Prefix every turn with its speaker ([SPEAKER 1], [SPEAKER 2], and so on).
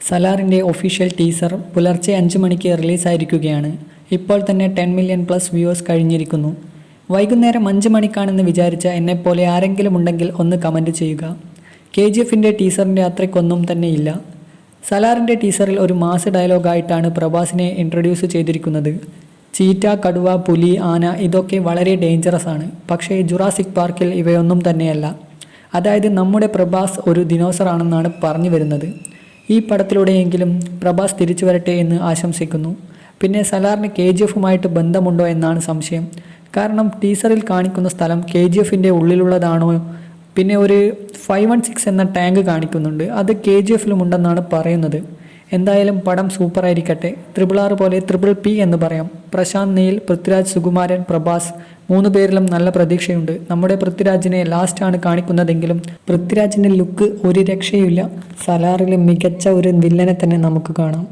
[SPEAKER 1] സലാറിൻ്റെ official teaser പുലർച്ചെ 5 മണിക്ക് റിലീസായിരിക്കുകയാണ്. ഇപ്പോൾ തന്നെ 10 മില്യൺ പ്ലസ് വ്യൂവേഴ്സ് കഴിഞ്ഞിരിക്കുന്നു. വൈകുന്നേരം 5 മണിക്കാണെന്ന് വിചാരിച്ച എന്നെപ്പോലെ ആരെങ്കിലും ഉണ്ടെങ്കിൽ ഒന്ന് കമൻറ്റ് ചെയ്യുക. KGFൻ്റെ ടീസറിൻ്റെ അത്രയ്ക്കൊന്നും തന്നെ ഇല്ല. സലാറിൻ്റെ ടീസറിൽ ഒരു മാസ് ഡയലോഗായിട്ടാണ് പ്രഭാസിനെ ഇൻട്രൊഡ്യൂസ് ചെയ്തിരിക്കുന്നത്. ചീറ്റ, കടുവ, പുലി, ആന ഇതൊക്കെ വളരെ ഡേഞ്ചറസ് ആണ്. പക്ഷേ ജുറാസിക് പാർക്കിൽ ഇവയൊന്നും തന്നെയല്ല. അതായത് നമ്മുടെ പ്രഭാസ് ഒരു ദിനോസർ ആണെന്നാണ് പറഞ്ഞു വരുന്നത്. ഈ പടത്തിലൂടെയെങ്കിലും പ്രഭാസ് തിരിച്ചു വരട്ടെ എന്ന് ആശംസിക്കുന്നു. പിന്നെ സലാറിന് KGFുമായിട്ട് ബന്ധമുണ്ടോ എന്നാണ് സംശയം. കാരണം ടീസറിൽ കാണിക്കുന്ന സ്ഥലം KGFൻ്റെ ഉള്ളിലുള്ളതാണോ? പിന്നെ ഒരു 516 എന്ന ടാങ്ക് കാണിക്കുന്നുണ്ട്. അത് KGFിലും ഉണ്ടെന്നാണ് പറയുന്നത്. എന്തായാലും പടം സൂപ്പറായിരിക്കട്ടെ. RRR പോലെ PP എന്ന് പറയാം. പ്രശാന്ത് നീൽ, പൃഥ്വിരാജ്, സുകുമാരൻ, പ്രഭാസ് 3 പേരിലും നല്ല പ്രതീക്ഷയുണ്ട്. നമ്മുടെ പൃഥ്വിരാജിനെ ലാസ്റ്റാണ് കാണിക്കുന്നതെങ്കിലും പൃഥ്വിരാജിൻ്റെ ലുക്ക് ഒരു രക്ഷയുമില്ല. സലാറിൽ മികച്ച ഒരു വില്ലനെ തന്നെ നമുക്ക് കാണാം.